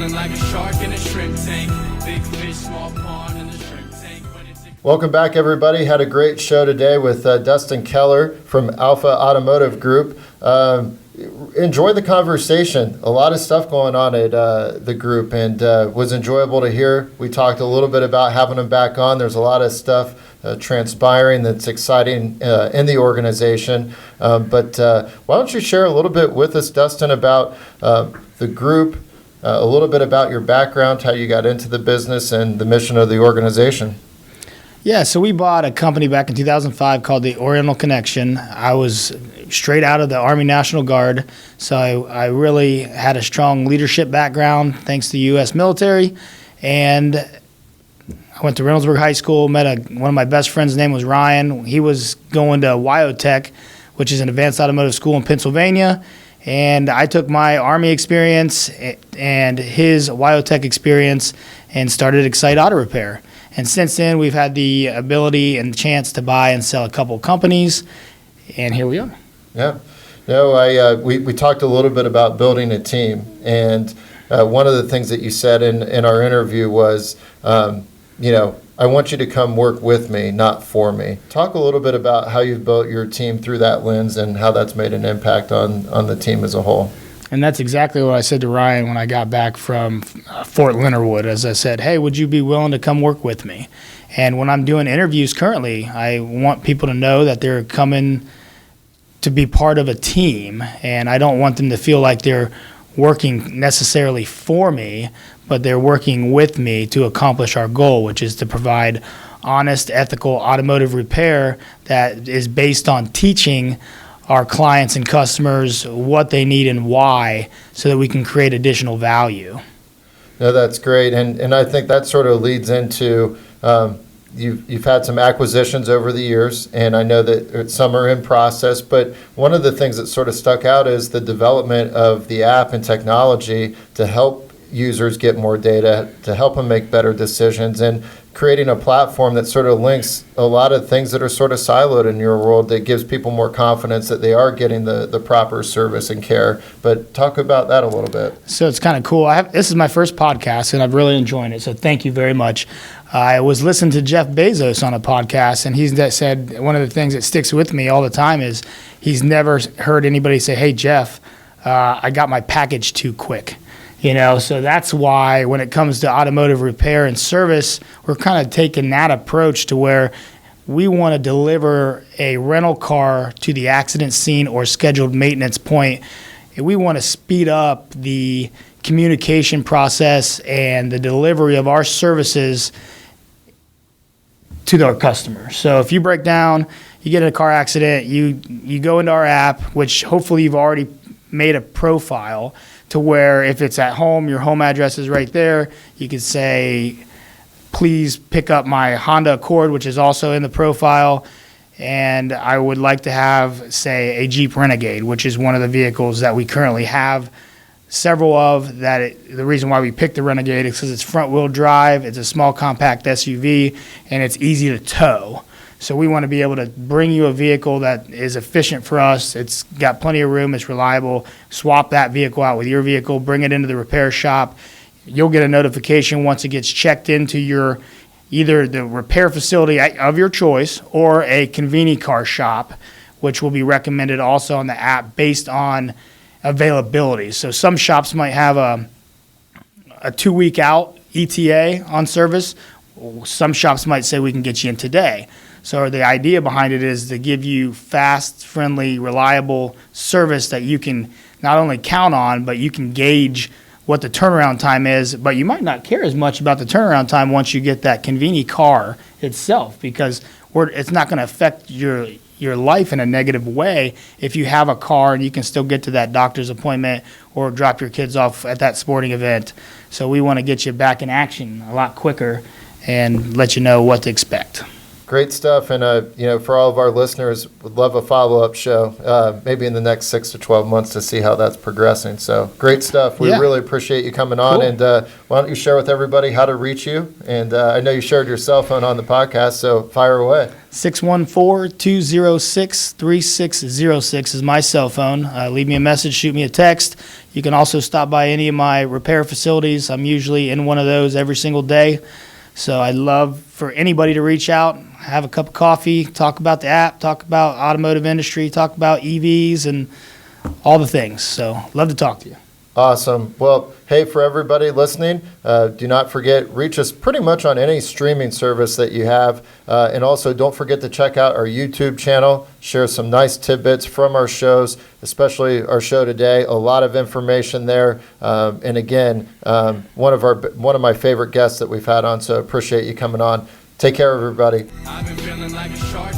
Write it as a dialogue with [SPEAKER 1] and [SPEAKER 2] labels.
[SPEAKER 1] Swimming like a shark in a shrimp tank. Big fish, small pond in the shrimp tank.
[SPEAKER 2] Welcome back, everybody. Had a great show today with Dustin Keller from Alpha Automotive Group. Enjoy the conversation. A lot of stuff going on at the group, and was enjoyable to hear. We talked a little bit about having him back on. There's a lot of stuff transpiring that's exciting in the organization. But why don't you share a little bit with us, Dustin, about the group, a little bit about your background, how you got into the business, and the mission of the organization.
[SPEAKER 3] Yeah, so we bought a company back in 2005 called the Oriental Connection. I was straight out of the Army National Guard, so I really had a strong leadership background thanks to the U.S. military. And I went to Reynoldsburg High School, met one of my best friends' name was Ryan. He was going to Wyotech, which is an advanced automotive school in Pennsylvania. And I took my Army experience and his Wyotech experience and started Excite Auto Repair. And since then, we've had the ability and the chance to buy and sell a couple companies, and here we are.
[SPEAKER 2] Yeah. No, we talked a little bit about building a team, and one of the things that you said in our interview was, I want you to come work with me, not for me. Talk a little bit about how you've built your team through that lens and how that's made an impact on the team as a whole.
[SPEAKER 3] And that's exactly what I said to Ryan when I got back from Fort Leonard Wood. As I said, hey, would you be willing to come work with me? And when I'm doing interviews currently, I want people to know that they're coming to be part of a team, and I don't want them to feel like they're working necessarily for me, but they're working with me to accomplish our goal, which is to provide honest, ethical automotive repair that is based on teaching our clients and customers what they need and why, so that we can create additional value.
[SPEAKER 2] No, that's great, and I think that sort of leads into you've had some acquisitions over the years, and I know that some are in process, but one of the things that sort of stuck out is the development of the app and technology to help users get more data, to help them make better decisions, and creating a platform that sort of links a lot of things that are sort of siloed in your world, that gives people more confidence that they are getting the proper service and care. But talk about that a little bit.
[SPEAKER 3] So it's kind of cool. This is my first podcast, and I've really enjoyed it, so thank you very much. I was listening to Jeff Bezos on a podcast, and he said one of the things that sticks with me all the time is he's never heard anybody say, hey, Jeff, I got my package too quick. So that's why when it comes to automotive repair and service, we're kind of taking that approach to where we want to deliver a rental car to the accident scene or scheduled maintenance point. We want to speed up the communication process and the delivery of our services to our customers. So if you break down, you get in a car accident, you go into our app, which hopefully you've already made a profile, to where if it's at home, your home address is right there. You could say, please pick up my Honda Accord, which is also in the profile. And I would like to have, say, a Jeep Renegade, which is one of the vehicles that we currently have several of. The reason why we picked the Renegade is because it's front-wheel drive, it's a small compact SUV, and it's easy to tow. So we want to be able to bring you a vehicle that is efficient for us. It's got plenty of room. It's reliable. Swap that vehicle out with your vehicle. Bring it into the repair shop. You'll get a notification once it gets checked into either the repair facility of your choice or a convenience car shop, which will be recommended also on the app based on availability. So some shops might have a 2-week out ETA on service. Some shops might say we can get you in today. So the idea behind it is to give you fast, friendly, reliable service that you can not only count on, but you can gauge what the turnaround time is. But you might not care as much about the turnaround time once you get that convenient car itself, because it's not going to affect your life in a negative way if you have a car and you can still get to that doctor's appointment or drop your kids off at that sporting event. So we want to get you back in action a lot quicker and let you know what to expect.
[SPEAKER 2] Great stuff. And, for all of our listeners, would love a follow-up show, maybe in the next 6 to 12 months to see how that's progressing. So great stuff. We really appreciate you coming on.
[SPEAKER 3] Cool.
[SPEAKER 2] And why don't you share with everybody how to reach you? And I know you shared your cell phone on the podcast, so fire away.
[SPEAKER 3] 614-206-3606 is my cell phone. Leave me a message, shoot me a text. You can also stop by any of my repair facilities. I'm usually in one of those every single day. So I'd love for anybody to reach out, have a cup of coffee, talk about the app, talk about automotive industry, talk about EVs and all the things. So love to talk to you.
[SPEAKER 2] Awesome. Well, hey, for everybody listening, do not forget, reach us pretty much on any streaming service that you have. And also don't forget to check out our YouTube channel, share some nice tidbits from our shows, especially our show today. A lot of information there. And again, one of my favorite guests that we've had on, so appreciate you coming on. Take care, everybody.
[SPEAKER 1] I've been feeling like a shark